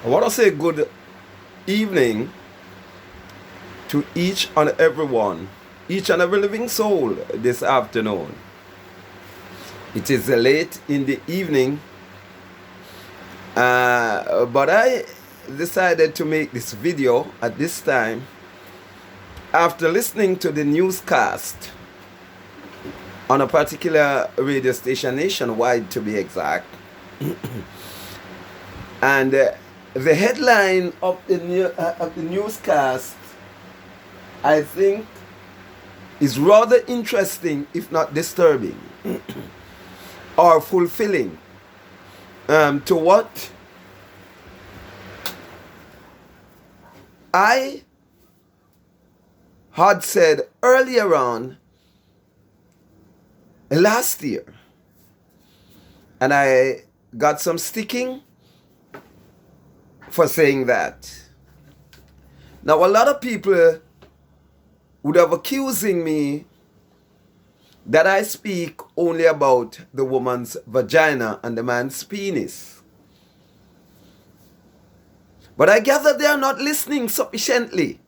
I want to say good evening to each and every one, each and every living soul this afternoon. It is late in the evening, but I decided to make this video at this time after listening to the newscast on a particular radio station, nationwide to be exact. And the headline of the newscast, I think, is rather interesting, if not disturbing, or fulfilling to what I had said earlier on last year. And I got some sticking for saying that. Now, a lot of people would have accusing me that I speak only about the woman's vagina and the man's penis. But I gather they are not listening sufficiently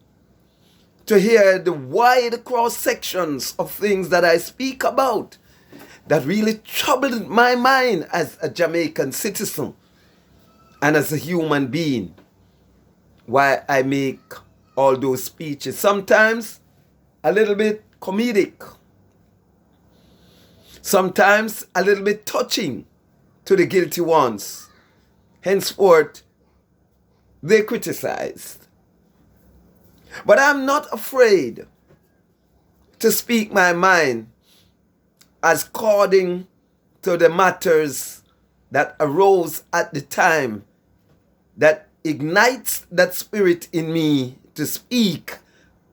to hear the wide cross sections of things that I speak about that really troubled my mind as a Jamaican citizen and as a human being. Why I make all those speeches, sometimes a little bit comedic, sometimes a little bit touching to the guilty ones. Henceforth, they criticized. But I'm not afraid to speak my mind as according to the matters that arose at the time that ignites that spirit in me to speak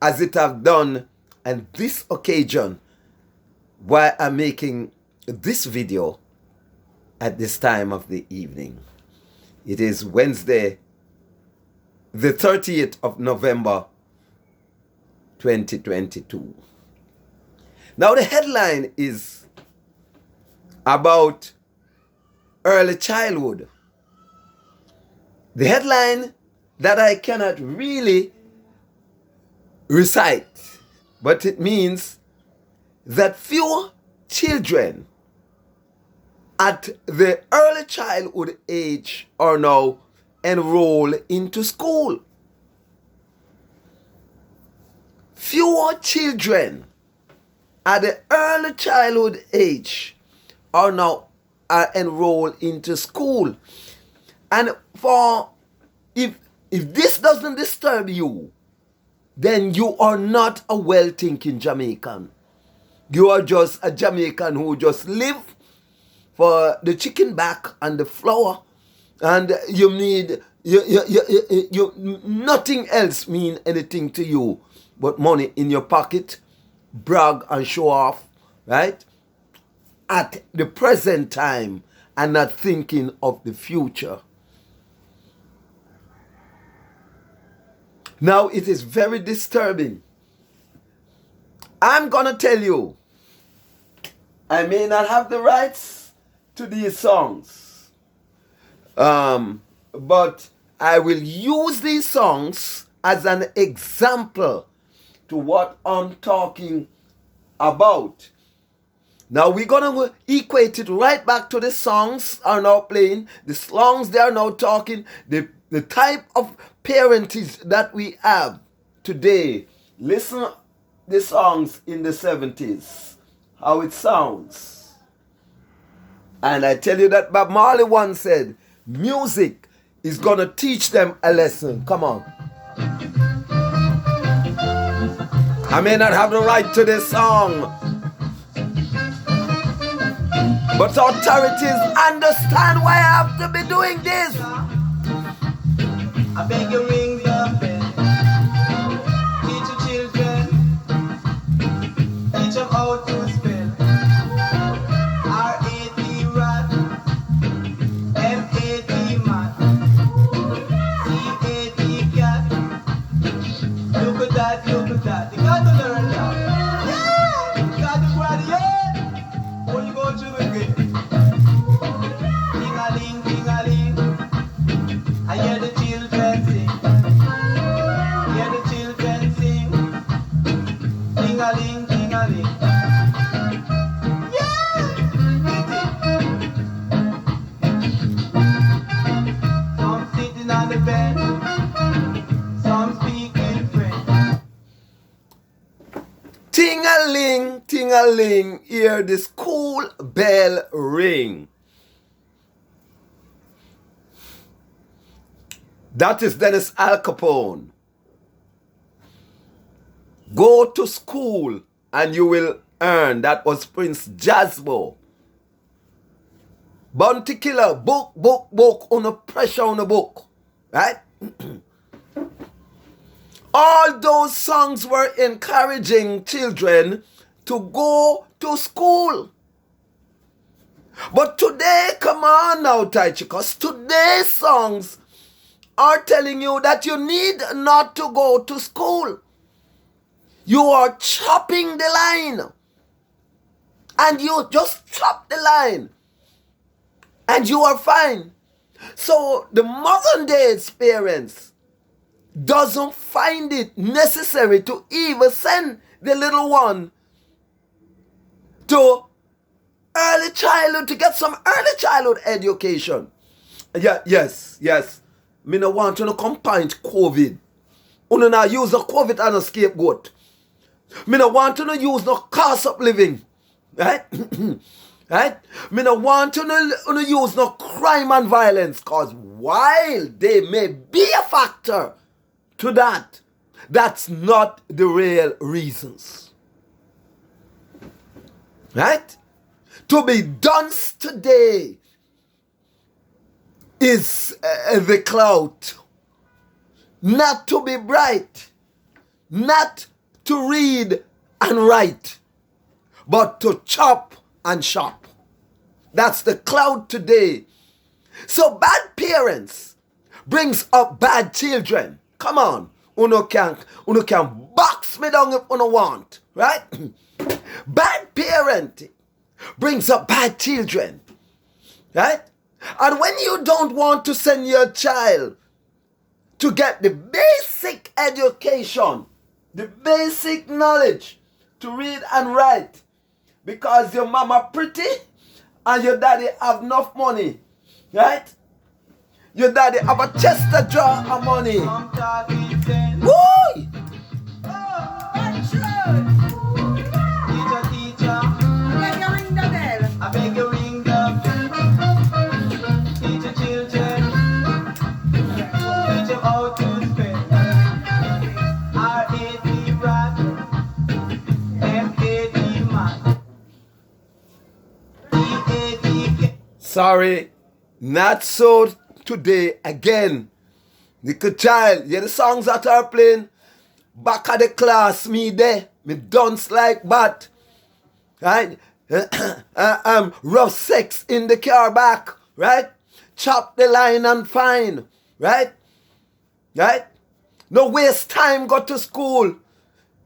as it have done on this occasion, why I'm making this video at this time of the evening. It is Wednesday, the 30th of November, 2022. Now the headline is about early childhood. The headline that I cannot really recite, but it means that few children at the early childhood age are now enrolled into school. Fewer children at the early childhood age are now enrolled into school. And if this doesn't disturb you, then you are not a well-thinking Jamaican. You are just a Jamaican who just live for the chicken back and the flour, and you need nothing else mean anything to you but money in your pocket, brag and show off, right? At the present time, and not thinking of the future. Now it is very disturbing. I'm gonna tell you, I may not have the rights to these songs, but I will use these songs as an example to what I'm talking about. Now we're gonna equate it right back to the songs are now playing, the songs they are now talking, the type of parentage that we have today. Listen the songs in the 70s, how it sounds. And I tell you that Bob Marley once said, music is gonna teach them a lesson. Come on. I may not have the right to this song, but authorities understand why I have to be doing this. I beg you ring the bell. Teach your children. Teach them how to spell. R-A-T rat. M-A-T mat. C-A-T cat. Look at that, look at that. You got to learn that. Yeah! You got to graduate. When you go to the grade. Ding-a-ling, ding-a-ling. I hear the children. ting-a-ling, hear the school bell ring. That is Dennis Al Capone. Go to school and you will earn. That was Prince Jasbo. Bounty Killer, book, on a pressure on the book. Right? All those songs were encouraging children to go to school. But today, come on now, Tai Chicos, today's songs are telling you that you need not to go to school. You are chopping the line. And you just chop the line. And you are fine. So the modern day's parents doesn't find it necessary to even send the little one to early childhood to get some early childhood education. Yes. Me no want to no combine COVID. Uno na use the COVID as a scapegoat. Me no want to no use no cost of living. Right? Right? Me no want to no use no crime and violence, cause while they may be a factor to that, that's not the real reasons. Right? To be done today is the clout. Not to be bright. Not to read and write. But to chop and shop. That's the clout today. So bad parents brings up bad children. Come on. Uno can box me down if uno want. Right? Bad parenting brings up bad children. Right? And when you don't want to send your child to get the basic education, the basic knowledge to read and write, because your mama pretty and your daddy have enough money, right? Your daddy have a chest to draw of money. Woo! Teacher, I beg you ring the bell. Teach your children, teach them how to spell. R-A-D rat, M-A-D man, E-A-D. Sorry, not so today again. Little child, hear the songs that are playing. Back of the class, me there. Me dunce like bat. Right? Rough sex in the car back. Right? Chop the line and fine. Right? Right? No waste time, go to school.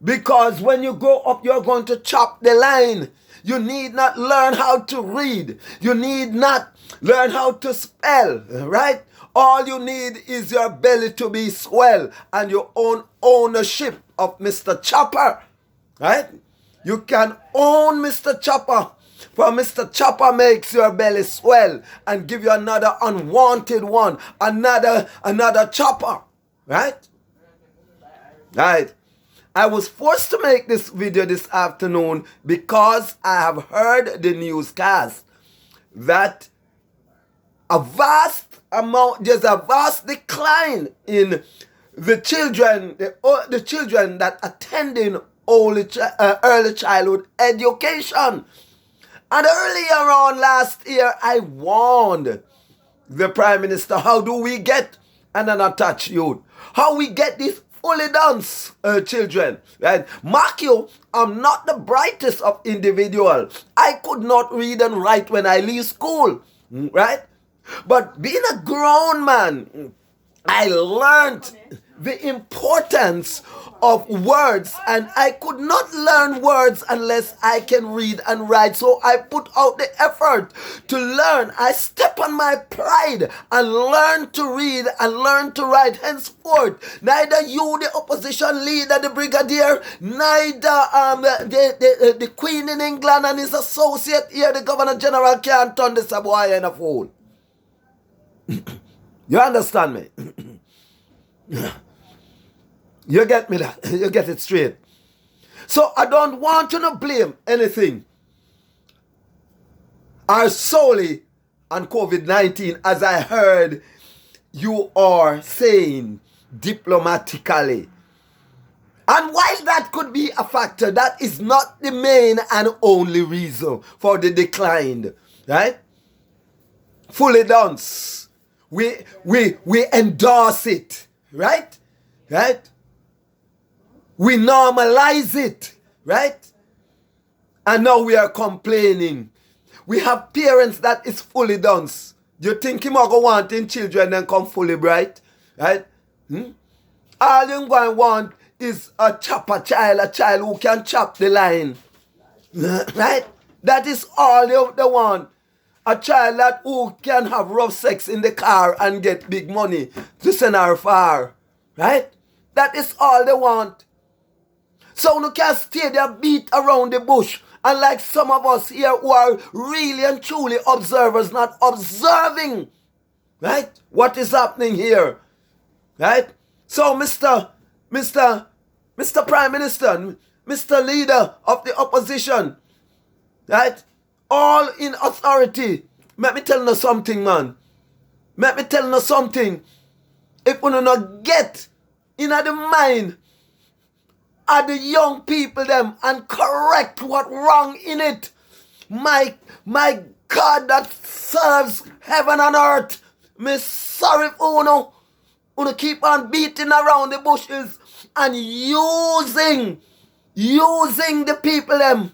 Because when you grow up, you're going to chop the line. You need not learn how to read. You need not learn how to spell. Right? All you need is your belly to be swell and your own ownership of Mr. Chopper. Right? You can own Mr. Chopper. For Mr. Chopper makes your belly swell and give you another unwanted one. Another chopper. Right? Right. I was forced to make this video this afternoon because I have heard the newscast that there's a vast decline in the children that attending early childhood education. And earlier on last year, I warned the Prime Minister, how do we get an unattached youth? How we get these fully done children? Right? Mark you, I'm not the brightest of individual. I could not read and write when I leave school. Right? But being a grown man, I learned the importance of words, and I could not learn words unless I can read and write. So I put out the effort to learn. I step on my pride and learn to read and learn to write. Henceforth, neither you, the opposition leader, the brigadier, neither the Queen in England and his associate here, the Governor General, can't turn this boy in a fool. You understand me? You get me that? You get it straight. So I don't want to not blame anything or solely on COVID-19, as I heard you are saying diplomatically. And while that could be a factor, that is not the main and only reason for the decline, right? Fully done. We endorse it, right? Right? We normalize it, right? And now we are complaining. We have parents that is fully done. You think him go wanting children and come fully bright, right? All you going to want is a child who can chop the line, right? That is all they want. A child that who can have rough sex in the car and get big money to send her far, right? That is all they want. So you can stay there beat around the bush. And like some of us here who are really and truly observers, not observing, right? What is happening here, right? So Mr. Prime Minister, Mr. Leader of the opposition, right? All in authority. Let me tell you something, man. Let me tell you something. If we not get in the mind of the young people them and correct what wrong in it, my God that serves heaven and earth, me sorry for uno keep on beating around the bushes and using the people them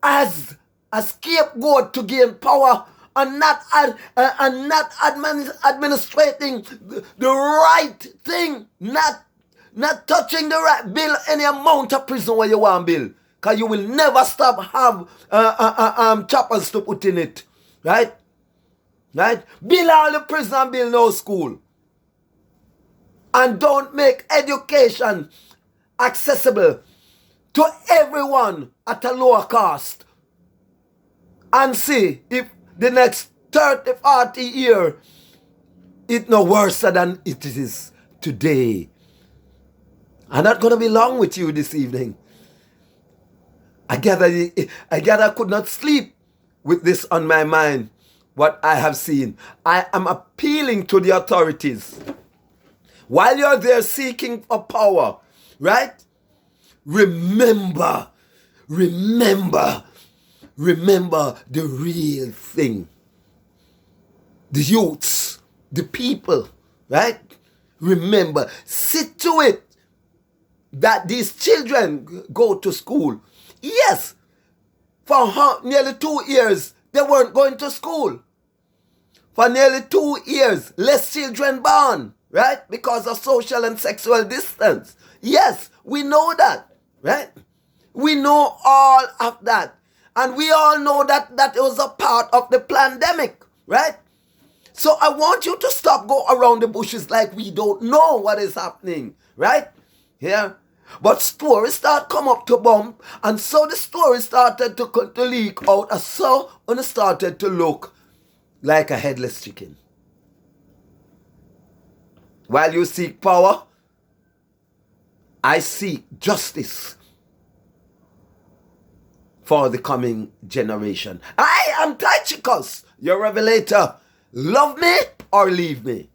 as a scapegoat to gain power and not administrating the right thing, not touching the right bill any amount of prison where you want bill, because you will never stop have choppers to put in it, right? Bill all the prison and bill no school, and don't make education accessible to everyone at a lower cost. And see if the next 30, 40 years it's no worse than it is today. I'm not going to be long with you this evening. I gather I could not sleep with this on my mind, what I have seen. I am appealing to the authorities. While you're there seeking for power, right? Remember the real thing. The youths, the people, right? Remember, see to it that these children go to school. Yes, for nearly 2 years, they weren't going to school. For nearly 2 years, less children born, right? Because of social and sexual distance. Yes, we know that, right? We know all of that. And we all know that it was a part of the pandemic, right? So I want you to stop go around the bushes like we don't know what is happening, right? Yeah. But stories start come up to bump, and so the story started to leak out, and so it started to look like a headless chicken. While you seek power, I seek justice for the coming generation. I am Tychicus, your revelator. Love me or leave me.